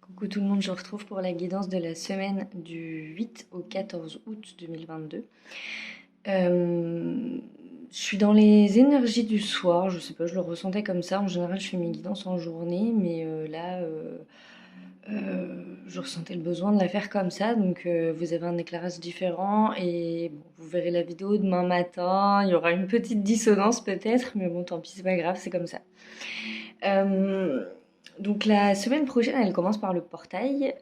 Coucou tout le monde, je vous retrouve pour la guidance de la semaine du 8 au 14 août 2022. Je suis dans les énergies du soir, je sais pas, je le ressentais comme ça. En général, je fais mes guidances en journée, mais je ressentais le besoin de la faire comme ça. Donc, vous avez un éclairage différent et bon, vous verrez la vidéo demain matin. Il y aura une petite dissonance peut-être, mais bon, tant pis, c'est pas grave, c'est comme ça. Euh, donc la semaine prochaine, elle commence par le portail.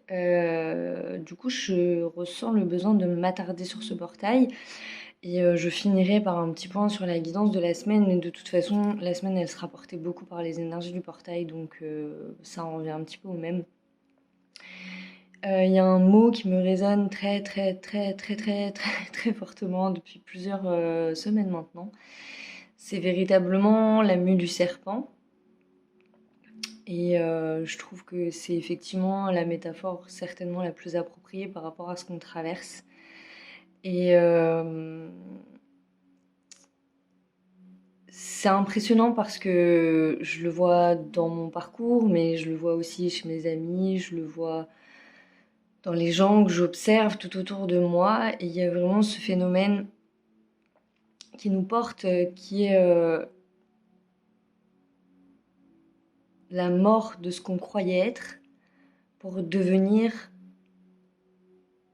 Du coup, je ressens le besoin de m'attarder sur ce portail. Et je finirai par un petit point sur la guidance de la semaine. Mais de toute façon, la semaine, elle sera portée beaucoup par les énergies du portail. Donc ça en revient un petit peu au même. Il y a un mot qui me résonne très, très, très, très, très, très, très fortement depuis plusieurs semaines maintenant. C'est véritablement la mue du serpent. Et je trouve que c'est effectivement la métaphore certainement la plus appropriée par rapport à ce qu'on traverse. Et c'est impressionnant parce que je le vois dans mon parcours, mais je le vois aussi chez mes amis, je le vois dans les gens que j'observe tout autour de moi. Et il y a vraiment ce phénomène qui nous porte, qui est la mort de ce qu'on croyait être pour devenir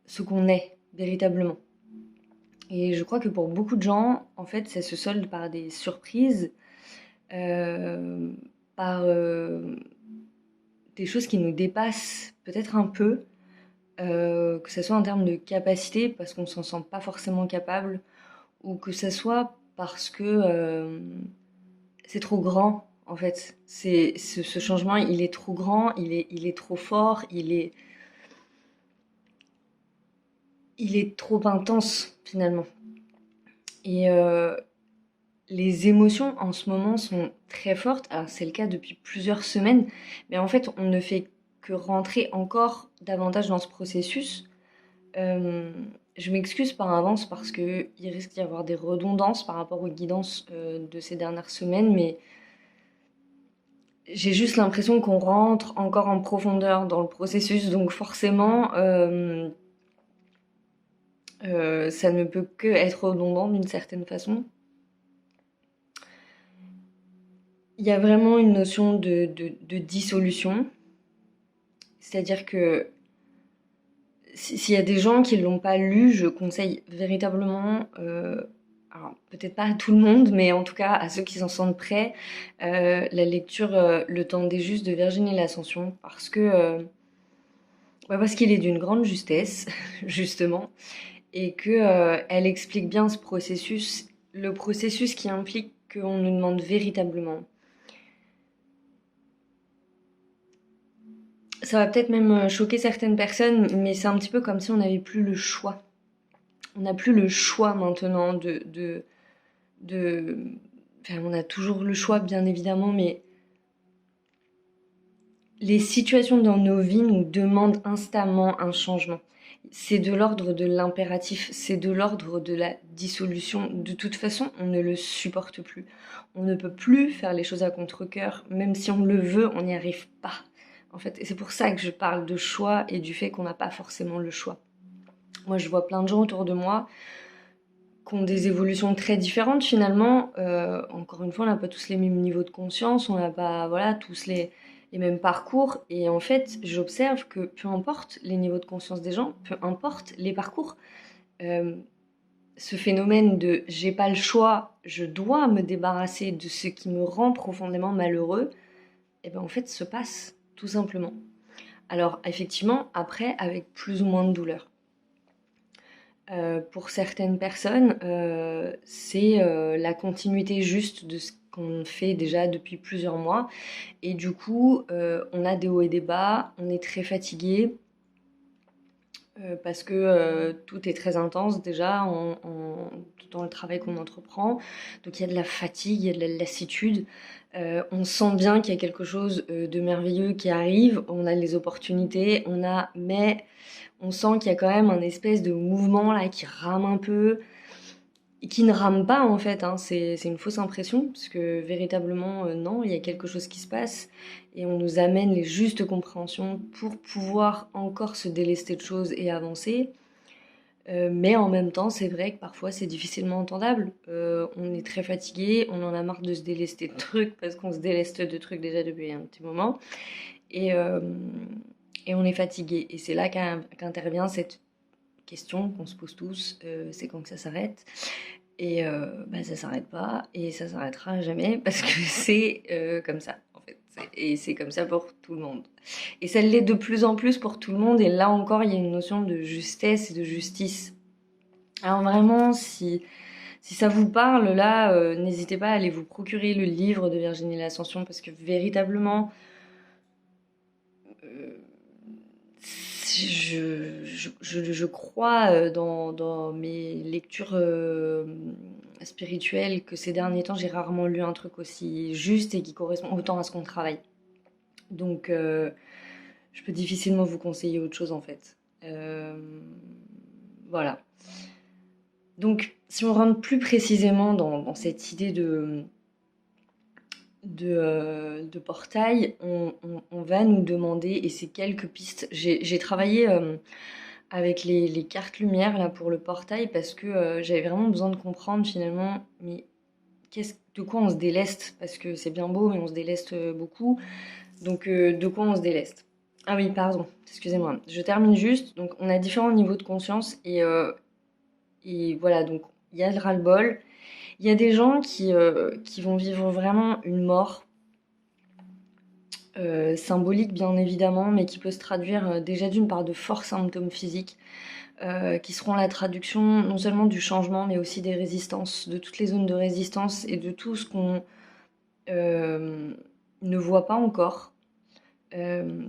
ce qu'on est véritablement. Et je crois que pour beaucoup de gens, en fait, ça se solde par des surprises, euh, par des choses qui nous dépassent peut-être un peu, que ce soit en termes de capacité, parce qu'on ne s'en sent pas forcément capable, ou que ce soit parce que c'est trop grand, en fait. Ce changement, il est trop grand, il est trop fort, il est trop intense, finalement. Et les émotions en ce moment sont très fortes. Alors c'est le cas depuis plusieurs semaines, mais en fait on ne fait que rentrer encore davantage dans ce processus. Euh, je m'excuse par avance parce que il risque d'y avoir des redondances par rapport aux guidances de ces dernières semaines, mais j'ai juste l'impression qu'on rentre encore en profondeur dans le processus, donc forcément ça ne peut que être redondant d'une certaine façon. Il y a vraiment une notion de dissolution. C'est-à-dire que s'il y a des gens qui ne l'ont pas lu, je conseille véritablement, alors peut-être pas à tout le monde, mais en tout cas à ceux qui s'en sentent prêts, la lecture Le temps des justes de Virginie L'Ascension, parce qu'il est d'une grande justesse, justement, et que elle explique bien ce processus, le processus qui implique qu'on nous demande véritablement. Ça va peut-être même choquer certaines personnes, mais c'est un petit peu comme si on n'avait plus le choix. On n'a plus le choix maintenant de... Enfin, on a toujours le choix, bien évidemment, mais les situations dans nos vies nous demandent instamment un changement. C'est de l'ordre de l'impératif, c'est de l'ordre de la dissolution. De toute façon, on ne le supporte plus. On ne peut plus faire les choses à contre-cœur, même si on le veut, on n'y arrive pas. En fait, et c'est pour ça que je parle de choix et du fait qu'on n'a pas forcément le choix. Moi, je vois plein de gens autour de moi qui ont des évolutions très différentes finalement. Encore une fois, on n'a pas tous les mêmes niveaux de conscience, on n'a pas voilà, tous les mêmes parcours. Et en fait, j'observe que peu importe les niveaux de conscience des gens, peu importe les parcours, euh, ce phénomène de j'ai pas le choix, je dois me débarrasser de ce qui me rend profondément malheureux, et ben en fait se passe tout simplement. Alors effectivement, après, avec plus ou moins de douleur. Pour certaines personnes, c'est la continuité juste de ce qu'on fait déjà depuis plusieurs mois. Et du coup, on a des hauts et des bas, on est très fatigué parce que tout est très intense déjà dans le travail qu'on entreprend. Donc il y a de la fatigue, il y a de la lassitude. On sent bien qu'il y a quelque chose de merveilleux qui arrive, on a les opportunités, mais on sent qu'il y a quand même un espèce de mouvement là qui rame un peu. et qui ne rame pas en fait, hein. C'est une fausse impression, parce que véritablement, non, il y a quelque chose qui se passe, et on nous amène les justes compréhensions pour pouvoir encore se délester de choses et avancer. Mais en même temps, c'est vrai que parfois c'est difficilement entendable. On est très fatigué, on en a marre de se délester de trucs, parce qu'on se déleste de trucs déjà depuis un petit moment, et, euh, et on est fatigué. Et c'est là qu'intervient cette question qu'on se pose tous, c'est quand que ça s'arrête? Et bah, ça s'arrête pas et ça s'arrêtera jamais parce que c'est comme ça en fait. Et c'est comme ça pour tout le monde. Et ça l'est de plus en plus pour tout le monde. Et là encore, il y a une notion de justesse et de justice. Alors vraiment, si ça vous parle, là, n'hésitez pas à aller vous procurer le livre de Virginie L'Ascension parce que véritablement, euh, je crois dans mes lectures spirituelles que ces derniers temps, j'ai rarement lu un truc aussi juste et qui correspond autant à ce qu'on travaille. Donc, je peux difficilement vous conseiller autre chose en fait. Euh, voilà. Donc, si on rentre plus précisément dans cette idée de portail, on va nous demander, et c'est quelques pistes. J'ai travaillé avec les cartes lumière là pour le portail parce que j'avais vraiment besoin de comprendre finalement, mais de quoi on se déleste? Parce que c'est bien beau, mais on se déleste beaucoup. Donc de quoi on se déleste? Ah oui, pardon, excusez-moi. Je termine juste. Donc on a différents niveaux de conscience et voilà, donc il y a le ras-le-bol. Il y a des gens qui vont vivre vraiment une mort symbolique bien évidemment, mais qui peut se traduire déjà d'une part de forts symptômes physiques, qui seront la traduction non seulement du changement, mais aussi des résistances, de toutes les zones de résistance et de tout ce qu'on euh, ne voit pas encore. Euh,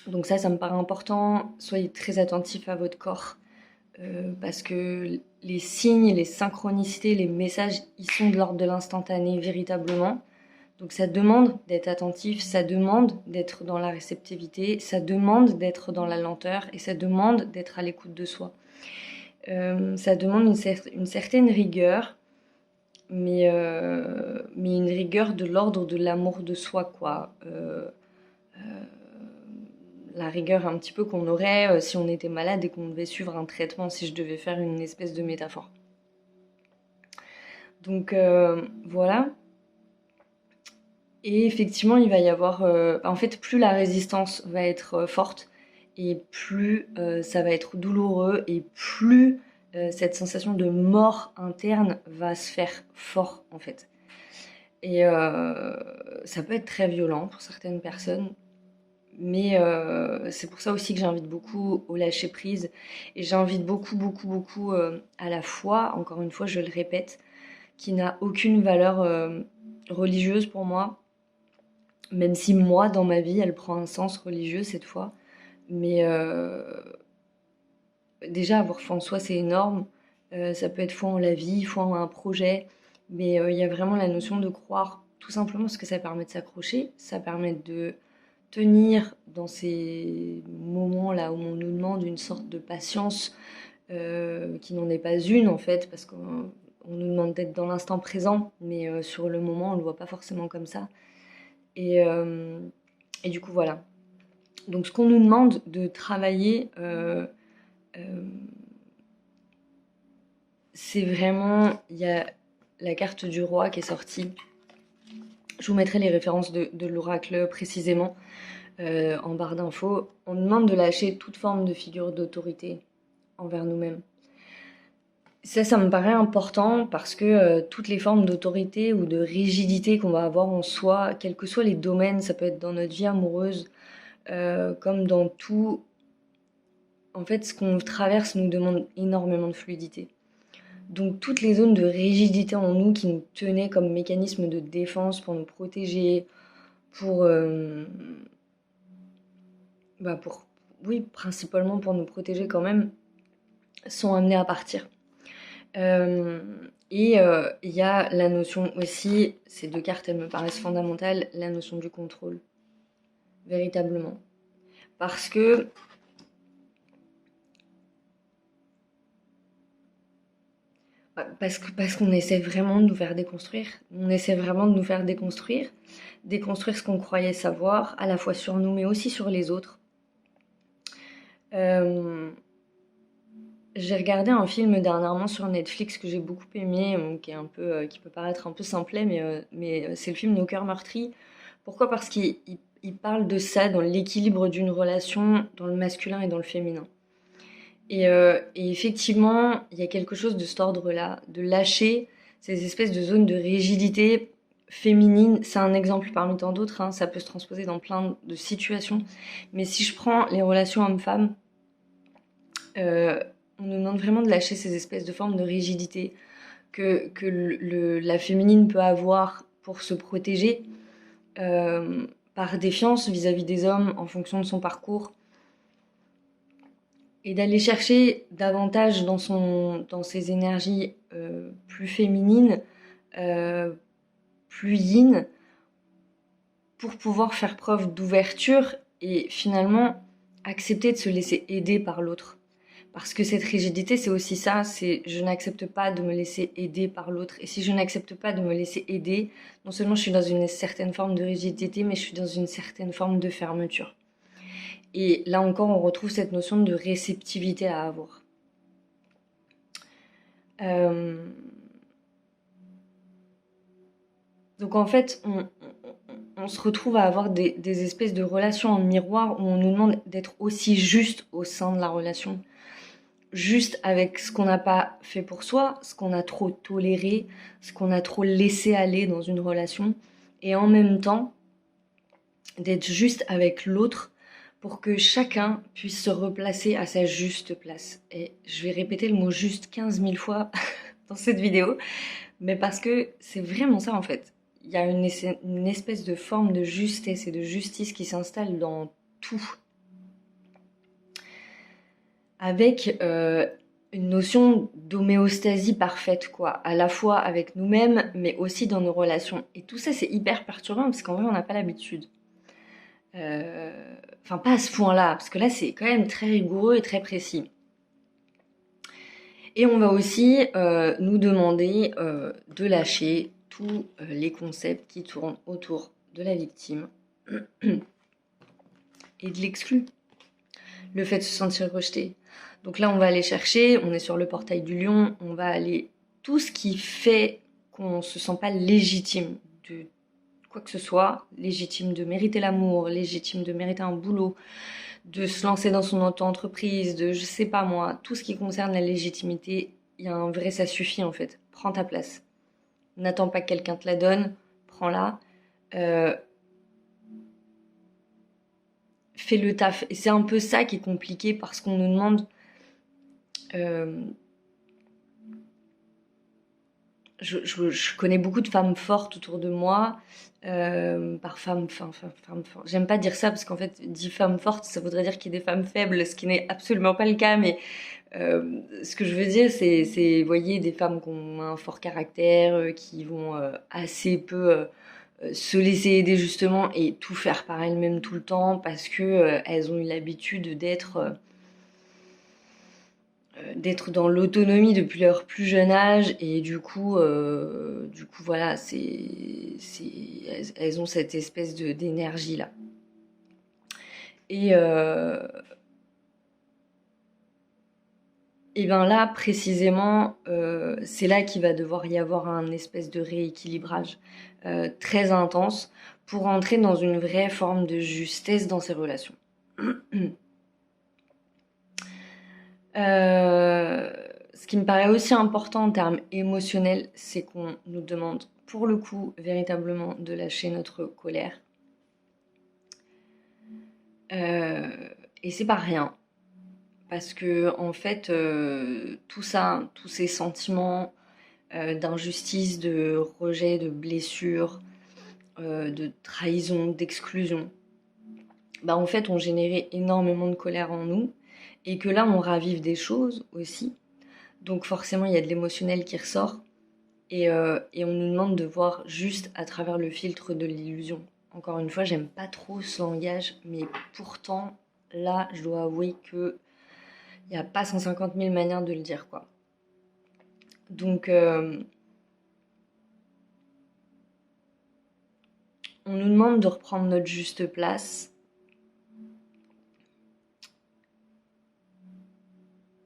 donc ça me paraît important. Soyez très attentifs à votre corps, parce que les signes, les synchronicités, les messages, ils sont de l'ordre de l'instantané véritablement. Donc ça demande d'être attentif, ça demande d'être dans la réceptivité, ça demande d'être dans la lenteur et ça demande d'être à l'écoute de soi. Ça demande une certaine rigueur, mais une rigueur de l'ordre de l'amour de soi, quoi. La rigueur un petit peu qu'on aurait si on était malade et qu'on devait suivre un traitement, si je devais faire une espèce de métaphore. Donc voilà. Et effectivement, il va y avoir... en fait, plus la résistance va être forte, et plus ça va être douloureux, et plus cette sensation de mort interne va se faire fort, en fait. Et ça peut être très violent pour certaines personnes, mais c'est pour ça aussi que j'invite beaucoup au lâcher-prise, et j'invite beaucoup, beaucoup, beaucoup à la foi, encore une fois, je le répète, qui n'a aucune valeur religieuse pour moi, même si moi, dans ma vie, elle prend un sens religieux cette fois. Mais déjà, avoir foi en soi, c'est énorme. Ça peut être foi en la vie, foi en un projet. Mais il y a vraiment la notion de croire, tout simplement parce que ça permet de s'accrocher, ça permet de tenir dans ces moments-là où on nous demande une sorte de patience qui n'en est pas une en fait, parce qu'on nous demande d'être dans l'instant présent, mais sur le moment, on ne le voit pas forcément comme ça. Et, euh, et du coup, voilà. Donc, ce qu'on nous demande de travailler, euh, c'est vraiment. Il y a la carte du roi qui est sortie. Je vous mettrai les références de l'oracle précisément en barre d'infos. On nous demande de lâcher toute forme de figure d'autorité envers nous-mêmes. Ça me paraît important parce que toutes les formes d'autorité ou de rigidité qu'on va avoir en soi, quels que soient les domaines, ça peut être dans notre vie amoureuse, comme dans tout. En fait, ce qu'on traverse nous demande énormément de fluidité. Donc toutes les zones de rigidité en nous qui nous tenaient comme mécanisme de défense pour nous protéger, pour, pour, oui, principalement pour nous protéger quand même, sont amenées à partir. Euh, et il y a la notion aussi, ces deux cartes elles me paraissent fondamentales, la notion du contrôle, véritablement. Parce que Parce qu'on essaie vraiment de nous faire déconstruire. On essaie vraiment de nous faire déconstruire, déconstruire ce qu'on croyait savoir, à la fois sur nous, mais aussi sur les autres. Euh, j'ai regardé un film dernièrement sur Netflix que j'ai beaucoup aimé, qui est un peu, qui peut paraître un peu simplet, mais c'est le film Nos cœurs meurtris. Pourquoi? Parce qu'il parle de ça dans l'équilibre d'une relation, dans le masculin et dans le féminin. Et effectivement, il y a quelque chose de cet ordre-là, de lâcher ces espèces de zones de rigidité féminine. C'est un exemple parmi tant d'autres, hein, ça peut se transposer dans plein de situations. Mais si je prends les relations hommes-femmes, euh, on nous demande vraiment de lâcher ces espèces de formes de rigidité que la féminine peut avoir pour se protéger par défiance vis-à-vis des hommes en fonction de son parcours et d'aller chercher davantage dans ses énergies plus féminines, euh, plus yin, pour pouvoir faire preuve d'ouverture et finalement accepter de se laisser aider par l'autre. Parce que cette rigidité, c'est aussi ça, c'est je n'accepte pas de me laisser aider par l'autre. Et si je n'accepte pas de me laisser aider, non seulement je suis dans une certaine forme de rigidité, mais je suis dans une certaine forme de fermeture. Et là encore, on retrouve cette notion de réceptivité à avoir. Euh, Donc en fait, on se retrouve à avoir des espèces de relations en miroir où on nous demande d'être aussi juste au sein de la relation. Juste avec ce qu'on n'a pas fait pour soi, ce qu'on a trop toléré, ce qu'on a trop laissé aller dans une relation. Et en même temps, d'être juste avec l'autre pour que chacun puisse se replacer à sa juste place. Et je vais répéter le mot juste 15 000 fois dans cette vidéo, mais parce que c'est vraiment ça en fait. Il y a une espèce de forme de justesse et de justice qui s'installe dans tout. Avec une notion d'homéostasie parfaite, quoi. À la fois avec nous-mêmes, mais aussi dans nos relations. Et tout ça, c'est hyper perturbant parce qu'en vrai, on n'a pas l'habitude. Enfin, pas à ce point-là, parce que là, c'est quand même très rigoureux et très précis. Et on va aussi nous demander de lâcher tous les concepts qui tournent autour de la victime et de l'exclu. Le fait de se sentir rejeté. Donc là, on va aller chercher, on est sur le portail du lion, on va aller tout ce qui fait qu'on ne se sent pas légitime de quoi que ce soit, légitime de mériter l'amour, légitime de mériter un boulot, de se lancer dans son auto-entreprise, de je sais pas moi, tout ce qui concerne la légitimité, il y a un vrai ça suffit en fait. Prends ta place. N'attends pas que quelqu'un te la donne, prends-la. Euh, fais le taf. Et c'est un peu ça qui est compliqué parce qu'on nous demande. Euh, je connais beaucoup de femmes fortes autour de moi. Par femme, j'aime pas dire ça parce qu'en fait, dit femme forte, ça voudrait dire qu'il y a des femmes faibles, ce qui n'est absolument pas le cas. Mais ce que je veux dire, c'est, vous voyez, des femmes qui ont un fort caractère, qui vont assez peu se laisser aider justement et tout faire par elles-mêmes tout le temps parce que elles ont eu l'habitude d'être dans l'autonomie depuis leur plus jeune âge et du coup voilà, elles ont cette espèce d'énergie là. Et, et ben là précisément, c'est là qu'il va devoir y avoir un espèce de rééquilibrage très intense pour entrer dans une vraie forme de justesse dans ces relations. Ce qui me paraît aussi important en termes émotionnels, c'est qu'on nous demande pour le coup véritablement de lâcher notre colère. Euh, et c'est pas rien. Parce que en fait, tout ça, tous ces sentiments d'injustice, de rejet, de blessure, de trahison, d'exclusion, bah en fait ont généré énormément de colère en nous. Et que là, on ravive des choses aussi. Donc forcément, il y a de l'émotionnel qui ressort. Et on nous demande de voir juste à travers le filtre de l'illusion. Encore une fois, j'aime pas trop ce langage, mais pourtant, là, je dois avouer que il n'y a pas 150 000 manières de le dire, quoi. Donc, on nous demande de reprendre notre juste place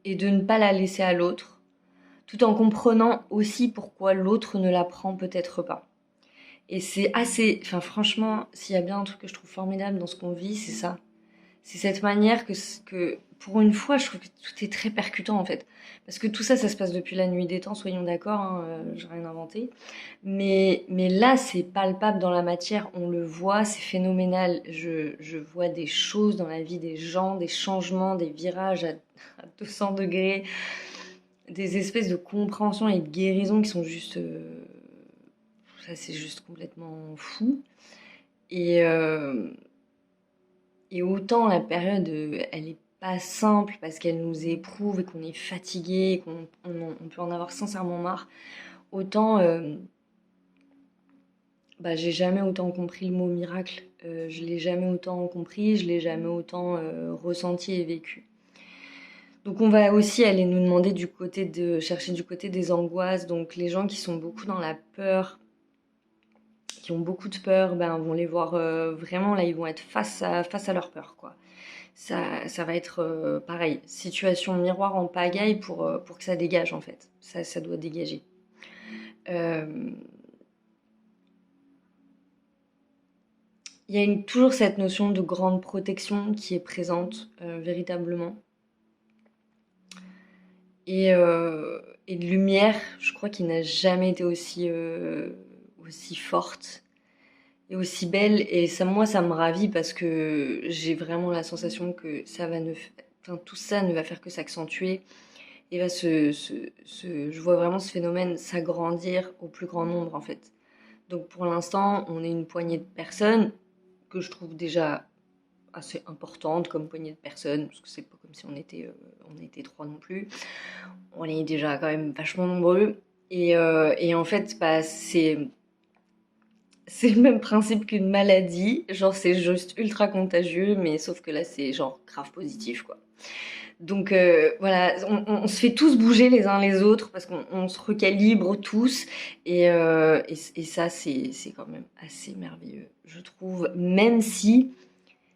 et de ne pas la laisser à l'autre, tout en comprenant aussi pourquoi l'autre ne la prend peut-être pas. Et c'est assez... Enfin, franchement, s'il y a bien un truc que je trouve formidable dans ce qu'on vit, c'est ça. C'est cette manière que, pour une fois, je trouve que tout est très percutant, en fait. Parce que tout ça, ça se passe depuis la nuit des temps, soyons d'accord, hein, j'ai rien inventé. Mais là, c'est palpable dans la matière, on le voit, c'est phénoménal. Je vois des choses dans la vie des gens, des changements, des virages à 200 degrés, des espèces de compréhension et de guérison qui sont juste... ça, c'est juste complètement fou. Et, euh, et autant la période, elle est pas simple parce qu'elle nous éprouve et qu'on est fatigué, et qu'on peut en avoir sincèrement marre, autant bah, j'ai jamais autant compris le mot miracle. Je l'ai jamais autant compris, je l'ai jamais autant ressenti et vécu. Donc on va aussi aller nous demander chercher du côté des angoisses. Donc les gens qui sont beaucoup dans la peur, qui ont beaucoup de peur, ben vont les voir vraiment là, ils vont être face à leur peur, quoi. Ça va être pareil, situation miroir en pagaille pour que ça dégage en fait. Ça doit dégager. Euh, Il y a toujours cette notion de grande protection qui est présente véritablement. Et de lumière, je crois qu'il n'a jamais été aussi forte et aussi belle. Et ça, moi, ça me ravit parce que j'ai vraiment la sensation que enfin, tout ça ne va faire que s'accentuer. Et va je vois vraiment ce phénomène s'agrandir au plus grand nombre en fait. Donc pour l'instant, on est une poignée de personnes que je trouve déjà assez importante comme poignée de personnes, parce que c'est pas comme si on était trois non plus. On est déjà quand même vachement nombreux. Et en fait, bah, c'est le même principe qu'une maladie. Genre, c'est juste ultra contagieux, mais sauf que là, c'est genre grave positif, quoi. Donc voilà, on se fait tous bouger les uns les autres parce qu'on se recalibre tous. Et ça, c'est quand même assez merveilleux, je trouve. Même si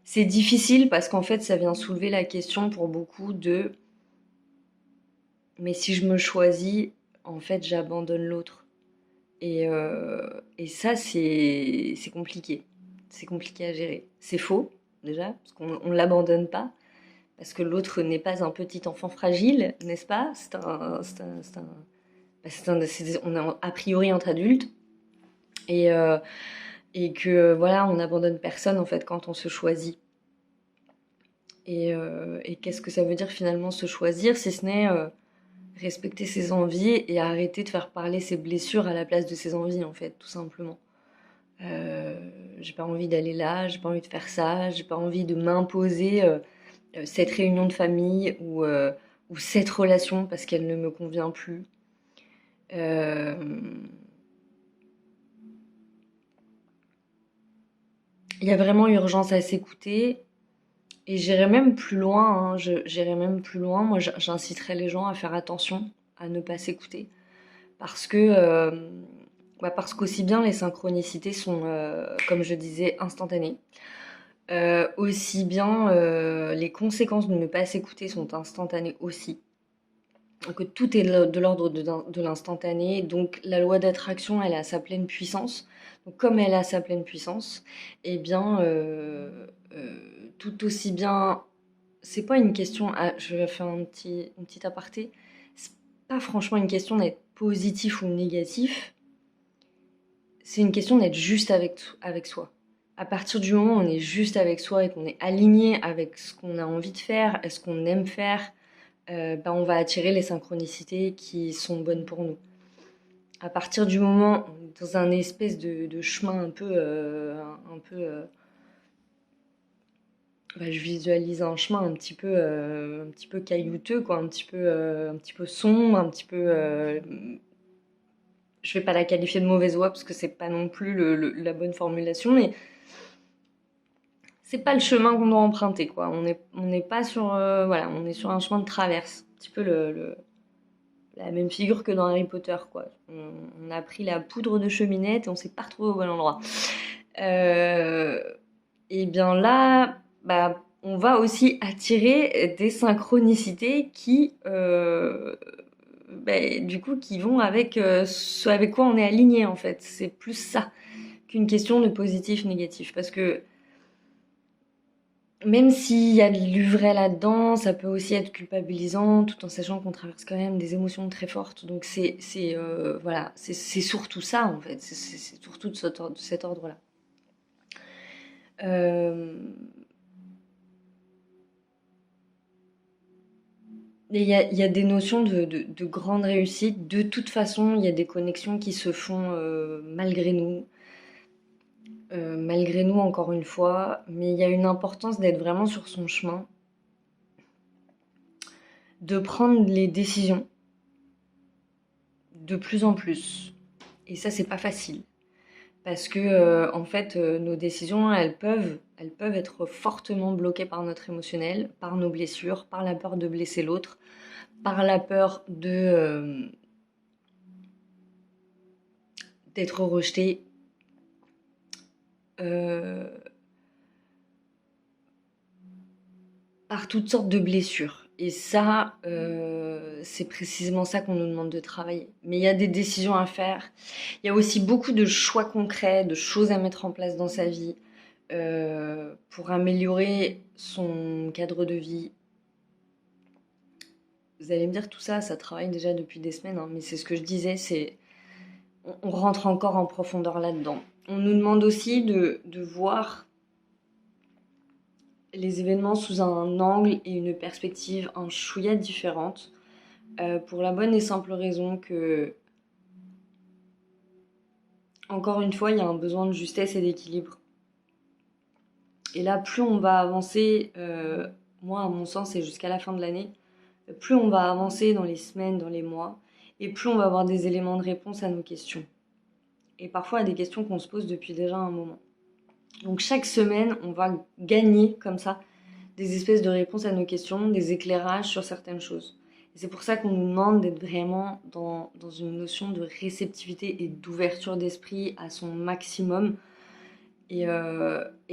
c'est difficile parce qu'en fait, ça vient soulever la question pour beaucoup de mais si je me choisis, en fait, j'abandonne l'autre. Et ça, c'est compliqué. C'est compliqué à gérer. C'est faux, déjà, parce qu'on ne l'abandonne pas. Parce que l'autre n'est pas un petit enfant fragile, n'est-ce pas? On est a priori entre adultes. Et, euh, et que voilà, on n'abandonne personne en fait quand on se choisit. Et qu'est-ce que ça veut dire finalement se choisir si ce n'est respecter ses envies et arrêter de faire parler ses blessures à la place de ses envies en fait, tout simplement. J'ai pas envie d'aller là, j'ai pas envie de faire ça, j'ai pas envie de m'imposer cette réunion de famille ou cette relation parce qu'elle ne me convient plus. Euh, Il y a vraiment urgence à s'écouter et j'irai même plus loin. Hein, j'irai même plus loin. Moi, j'inciterai les gens à faire attention à ne pas s'écouter parce que parce qu'aussi bien les synchronicités sont, comme je disais, instantanées. Aussi bien les conséquences de ne pas s'écouter sont instantanées aussi. Que tout est de l'ordre de l'instantané. Donc la loi d'attraction, elle a sa pleine puissance. Donc comme elle a sa pleine puissance, eh bien, tout aussi bien, c'est pas une question. Je vais faire une petite aparté. C'est pas franchement une question d'être positif ou négatif. C'est une question d'être juste avec soi. À partir du moment où on est juste avec soi et qu'on est aligné avec ce qu'on a envie de faire et ce qu'on aime faire, on va attirer les synchronicités qui sont bonnes pour nous. À partir du moment, dans un espèce de chemin je visualise un chemin un petit peu caillouteux, quoi, un petit peu sombre, je vais pas la qualifier de mauvaise voie parce que c'est pas non plus la bonne formulation, mais c'est pas le chemin qu'on doit emprunter, quoi. On n'est pas sur, voilà, on est sur un chemin de traverse, un petit peu la même figure que dans Harry Potter, quoi. On a pris la poudre de cheminette et on s'est pas retrouvé au bon endroit. Et bien là, bah, on va aussi attirer des synchronicités qui, bah, du coup, qui vont avec ce avec quoi on est aligné en fait. C'est plus ça qu'une question de positif-négatif. Parce que même s'il y a de l'uvray là-dedans, ça peut aussi être culpabilisant, tout en sachant qu'on traverse quand même des émotions très fortes. Donc voilà, c'est surtout ça en fait. C'est surtout de cet ordre-là. Euh, Et il y a des notions de grande réussite. De toute façon, il y a des connexions qui se font malgré nous. Malgré nous, encore une fois. Mais il y a une importance d'être vraiment sur son chemin, de prendre les décisions de plus en plus. Et ça, c'est pas facile. Parce que, en fait, nos décisions, elles peuvent être fortement bloquées par notre émotionnel, par nos blessures, par la peur de blesser l'autre, par la peur d'être rejeté, euh, par toutes sortes de blessures. Et ça, c'est précisément ça qu'on nous demande de travailler. Mais il y a des décisions à faire. Il y a aussi beaucoup de choix concrets, de choses à mettre en place dans sa vie pour améliorer son cadre de vie. Vous allez me dire tout ça, ça travaille déjà depuis des semaines, hein, mais c'est ce que je disais, on rentre encore en profondeur là-dedans. On nous demande aussi de voir les événements sous un angle et une perspective un chouïa différente, pour la bonne et simple raison que, encore une fois, il y a un besoin de justesse et d'équilibre. Et là, plus on va avancer, moi à mon sens, c'est jusqu'à la fin de l'année, plus on va avancer dans les semaines, dans les mois, et plus on va avoir des éléments de réponse à nos questions. Et parfois à des questions qu'on se pose depuis déjà un moment. Donc chaque semaine, on va gagner comme ça des espèces de réponses à nos questions, des éclairages sur certaines choses. Et c'est pour ça qu'on nous demande d'être vraiment dans une notion de réceptivité et d'ouverture d'esprit à son maximum. Et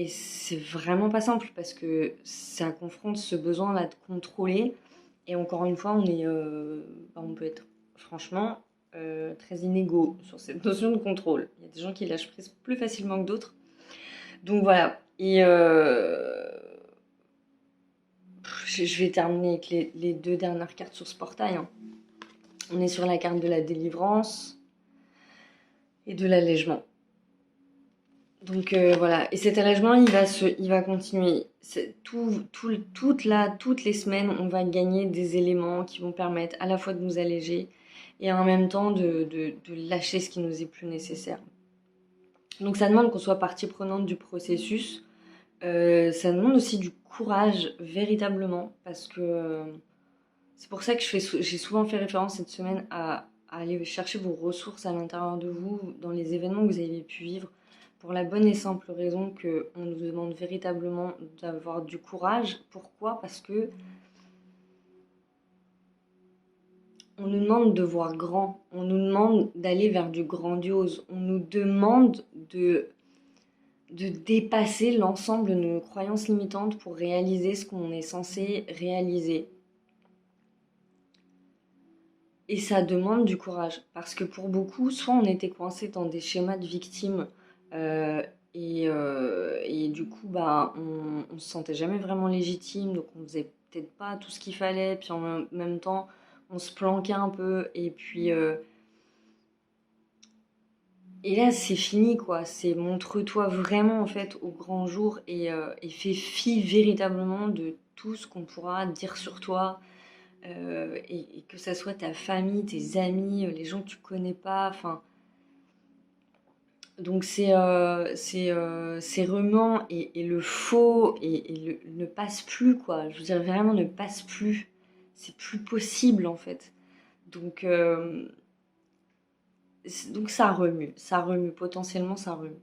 c'est vraiment pas simple parce que ça confronte ce besoin-là de contrôler. Et encore une fois, on peut être franchement très inégaux sur cette notion de contrôle. Il y a des gens qui lâchent prise plus facilement que d'autres. Donc voilà. Et je vais terminer avec les deux dernières cartes sur ce portail, hein. On est sur la carte de la délivrance et de l'allègement. Donc voilà, et cet allègement, il va continuer. Toutes les semaines, on va gagner des éléments qui vont permettre à la fois de nous alléger et en même temps de lâcher ce qui nous est plus nécessaire. Donc ça demande qu'on soit partie prenante du processus. Ça demande aussi du courage, véritablement, parce que c'est pour ça que j'ai souvent fait référence cette semaine à aller chercher vos ressources à l'intérieur de vous, dans les événements que vous avez pu vivre, pour la bonne et simple raison qu'on nous demande véritablement d'avoir du courage. Pourquoi? Parce que on nous demande de voir grand, on nous demande d'aller vers du grandiose, on nous demande de dépasser l'ensemble de nos croyances limitantes pour réaliser ce qu'on est censé réaliser. Et ça demande du courage, parce que pour beaucoup, soit on était coincé dans des schémas de victimes, euh, et du coup, bah, on se sentait jamais vraiment légitime, donc on faisait peut-être pas tout ce qu'il fallait, puis en même temps, on se planquait un peu, et là, c'est fini, quoi. C'est montre-toi vraiment, en fait, au grand jour et fais fi véritablement de tout ce qu'on pourra dire sur toi, et que ça soit ta famille, tes amis, les gens que tu connais pas, enfin. Donc c'est remuant et le faux ne passe plus, quoi. Je veux dire, vraiment ne passe plus. C'est plus possible, en fait. Donc, donc ça remue, potentiellement ça remue.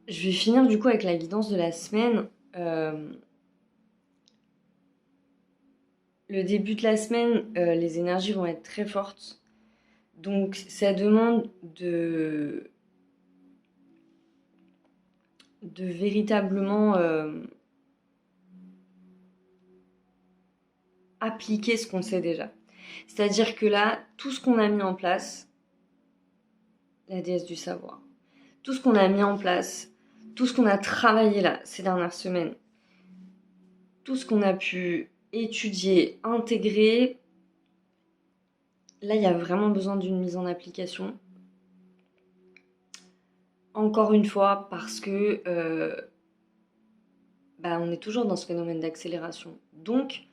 Je vais finir du coup avec la guidance de la semaine. Le début de la semaine, les énergies vont être très fortes. Donc ça demande de véritablement appliquer ce qu'on sait déjà. C'est-à-dire que là, tout ce qu'on a mis en place, la déesse du savoir, tout ce qu'on a mis en place, tout ce qu'on a travaillé là ces dernières semaines, tout ce qu'on a pu étudier, intégrer, là il y a vraiment besoin d'une mise en application. Encore une fois, parce que on est toujours dans ce phénomène d'accélération. Donc,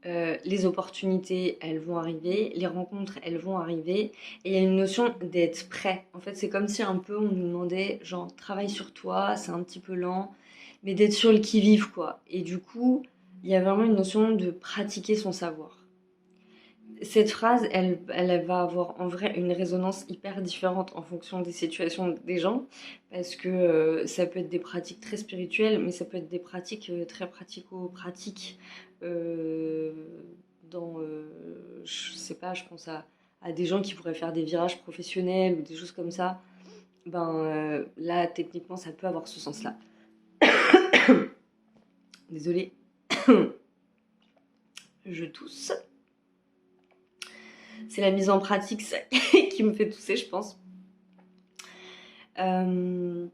les opportunités, elles vont arriver, les rencontres, elles vont arriver, et il y a une notion d'être prêt. En fait, c'est comme si un peu on nous demandait, genre, travaille sur toi, c'est un petit peu lent, mais d'être sur le qui-vive, quoi. Et du coup, il y a vraiment une notion de pratiquer son savoir. Cette phrase, elle va avoir en vrai une résonance hyper différente en fonction des situations des gens, parce que ça peut être des pratiques très spirituelles, mais ça peut être des pratiques très pratico-pratiques. euh, je sais pas, je pense à des gens qui pourraient faire des virages professionnels ou des choses comme ça. Là, techniquement, ça peut avoir ce sens-là. Désolée, je tousse. C'est la mise en pratique ça, qui me fait tousser, je pense. Le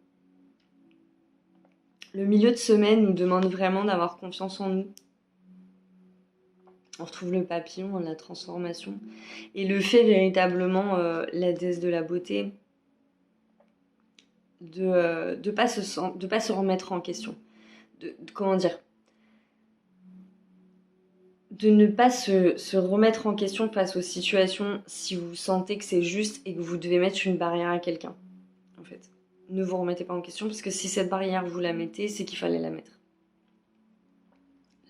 milieu de semaine nous demande vraiment d'avoir confiance en nous. On retrouve le papillon, la transformation. Et le fait véritablement, la déesse de la beauté, de pas se remettre en question. Comment dire, de ne pas se remettre en question face aux situations si vous sentez que c'est juste et que vous devez mettre une barrière à quelqu'un. En fait, ne vous remettez pas en question parce que si cette barrière vous la mettez, c'est qu'il fallait la mettre.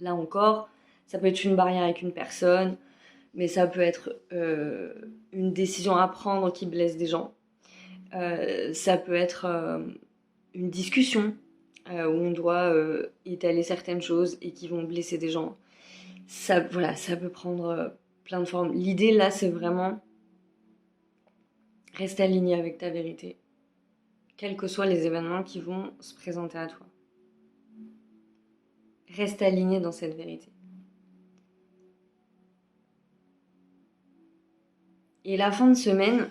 Là encore, ça peut être une barrière avec une personne, mais ça peut être une décision à prendre qui blesse des gens. Ça peut être une discussion où on doit étaler certaines choses et qui vont blesser des gens. Ça, voilà, ça peut prendre plein de formes. L'idée là, c'est vraiment rester aligné avec ta vérité, quels que soient les événements qui vont se présenter à toi. Reste aligné dans cette vérité. Et la fin de semaine,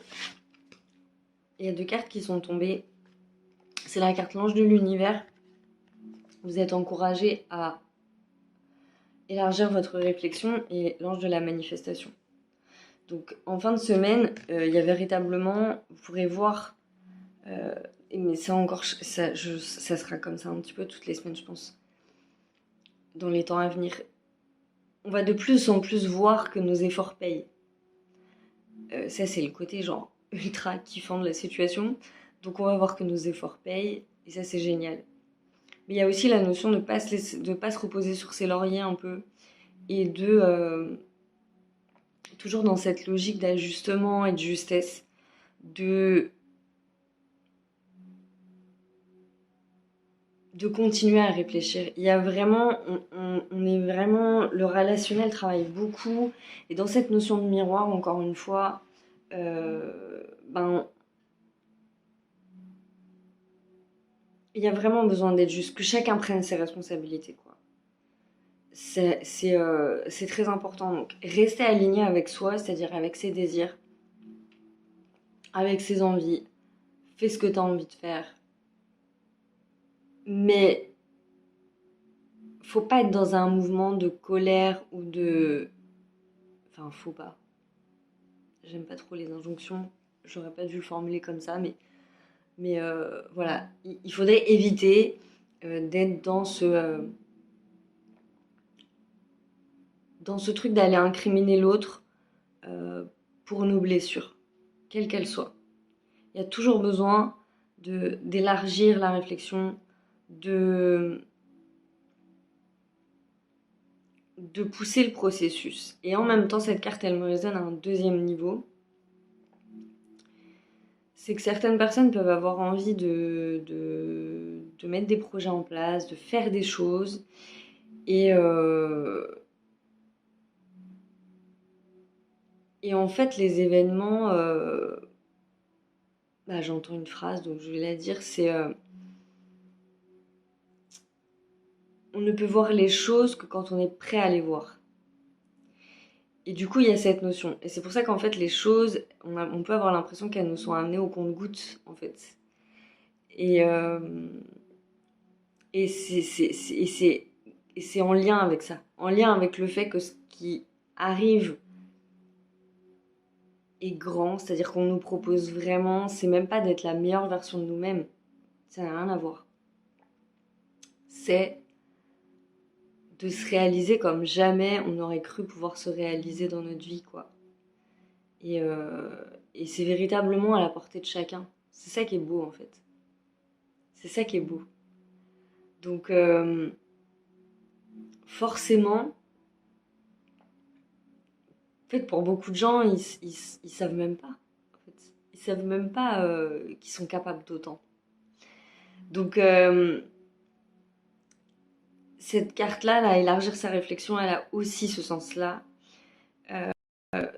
il y a 2 cartes qui sont tombées. C'est la carte l'ange de l'univers. Vous êtes encouragé à élargir votre réflexion et l'ange de la manifestation. Donc en fin de semaine, il y a véritablement, vous pourrez voir, mais ça encore, ça sera comme ça un petit peu toutes les semaines, je pense, dans les temps à venir. On va de plus en plus voir que nos efforts payent. Ça, c'est le côté genre ultra kiffant de la situation. Donc on va voir que nos efforts payent, et ça, c'est génial. Mais il y a aussi la notion de ne pas se reposer sur ses lauriers un peu, et toujours dans cette logique d'ajustement et de justesse, de continuer à réfléchir. Il y a vraiment, on est vraiment, le relationnel travaille beaucoup, et dans cette notion de miroir, encore une fois, il y a vraiment besoin d'être juste, que chacun prenne ses responsabilités, quoi. C'est très important. Donc, rester aligné avec soi, c'est-à-dire avec ses désirs, avec ses envies. Fais ce que tu as envie de faire. Mais faut pas être dans un mouvement de colère ou de... Enfin, faut pas. J'aime pas trop les injonctions. J'aurais pas dû le formuler comme ça, mais voilà. Il faudrait éviter d'être dans ce truc d'aller incriminer l'autre pour nos blessures, quelles qu'elles soient. Il y a toujours besoin d'élargir la réflexion, de pousser le processus. Et en même temps, cette carte, elle me résonne à un deuxième niveau. C'est que certaines personnes peuvent avoir envie de mettre des projets en place, de faire des choses. Et Et en fait, les événements, bah, j'entends une phrase, donc je vais la dire, c'est on ne peut voir les choses que quand on est prêt à les voir. Et du coup, il y a cette notion. Et c'est pour ça qu'en fait, les choses, on peut avoir l'impression qu'elles nous sont amenées au compte-gouttes, en fait. Et, et c'est en lien avec ça. En lien avec le fait que ce qui arrive est grand, c'est-à-dire qu'on nous propose vraiment, c'est même pas d'être la meilleure version de nous-mêmes. Ça n'a rien à voir. C'est de se réaliser comme jamais on aurait cru pouvoir se réaliser dans notre vie, quoi. Et, euh, et c'est véritablement à la portée de chacun. C'est ça qui est beau, en fait. C'est ça qui est beau. Donc, forcément, en fait, pour beaucoup de gens, ils savent même pas. En fait. Ils savent même pas qu'ils sont capables d'autant. Donc, cette carte-là, là, élargir sa réflexion, elle a aussi ce sens-là.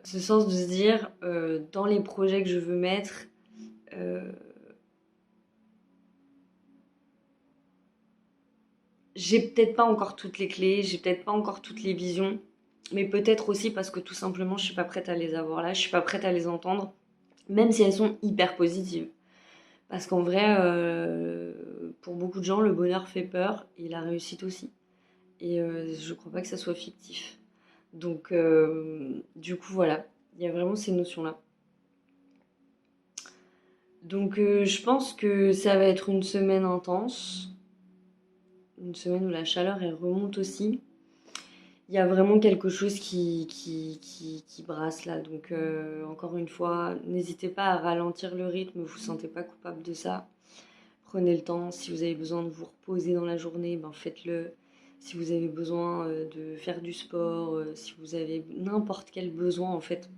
Ce sens de se dire, dans les projets que je veux mettre, euh, j'ai peut-être pas encore toutes les clés, j'ai peut-être pas encore toutes les visions, mais peut-être aussi parce que tout simplement je suis pas prête à les avoir là, je suis pas prête à les entendre, même si elles sont hyper positives. Parce qu'en vrai, pour beaucoup de gens, le bonheur fait peur et la réussite aussi. Et je crois pas que ça soit fictif. Donc, du coup, voilà, il y a vraiment ces notions-là. Donc, je pense que ça va être une semaine intense, une semaine où la chaleur elle remonte aussi. Il y a vraiment quelque chose qui brasse là. Donc, encore une fois, n'hésitez pas à ralentir le rythme, vous ne vous sentez pas coupable de ça. Prenez le temps. Si vous avez besoin de vous reposer dans la journée, ben faites-le. Si vous avez besoin de faire du sport, si vous avez n'importe quel besoin, en fait,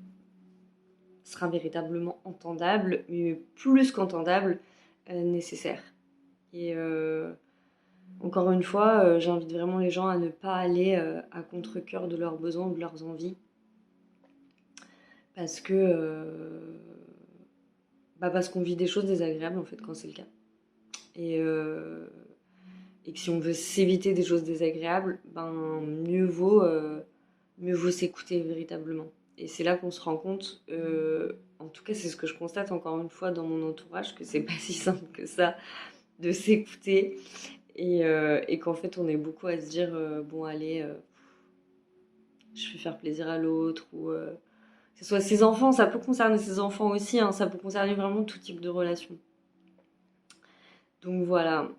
sera véritablement entendable, mais plus qu'entendable, nécessaire. Et encore une fois, j'invite vraiment les gens à ne pas aller à contre-cœur de leurs besoins ou de leurs envies. Parce que parce qu'on vit des choses désagréables en fait quand c'est le cas. Et, euh, et que si on veut s'éviter des choses désagréables, ben mieux vaut s'écouter véritablement. Et c'est là qu'on se rend compte, en tout cas c'est ce que je constate encore une fois dans mon entourage, que c'est pas si simple que ça de s'écouter et qu'en fait on est beaucoup à se dire bon allez, je vais faire plaisir à l'autre ou que ce soit ses enfants, ça peut concerner ses enfants aussi, hein, ça peut concerner vraiment tout type de relation. Donc voilà.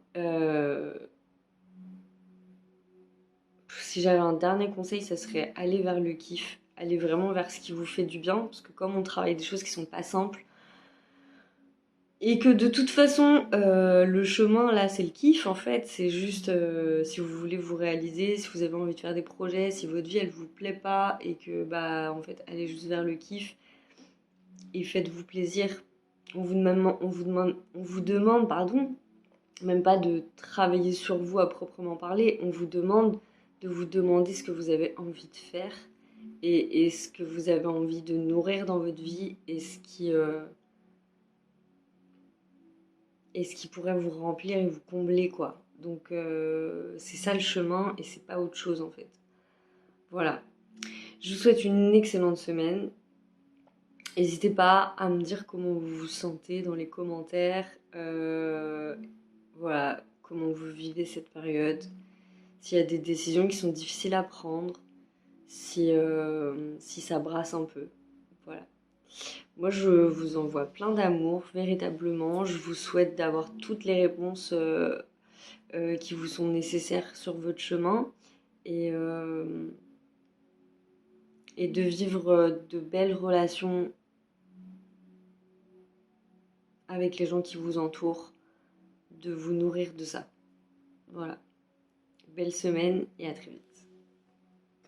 Si j'avais un dernier conseil, ça serait aller vers le kiff, aller vraiment vers ce qui vous fait du bien, parce que comme on travaille des choses qui sont pas simples, et que de toute façon, le chemin là, c'est le kiff en fait, c'est juste si vous voulez vous réaliser, si vous avez envie de faire des projets, si votre vie elle vous plaît pas, et que bah en fait, allez juste vers le kiff et faites-vous plaisir. On vous demande, pardon, même pas de travailler sur vous à proprement parler, on vous demande de vous demander ce que vous avez envie de faire et ce que vous avez envie de nourrir dans votre vie et ce qui pourrait vous remplir et vous combler quoi. Donc c'est ça le chemin et c'est pas autre chose en fait. Voilà. Je vous souhaite une excellente semaine. N'hésitez pas à me dire comment vous vous sentez dans les commentaires. Voilà, comment vous vivez cette période. S'il y a des décisions qui sont difficiles à prendre, si ça brasse un peu. Voilà. Moi, je vous envoie plein d'amour, véritablement. Je vous souhaite d'avoir toutes les réponses qui vous sont nécessaires sur votre chemin et, euh, et de vivre de belles relations avec les gens qui vous entourent, de vous nourrir de ça. Voilà. Belle semaine et à très vite.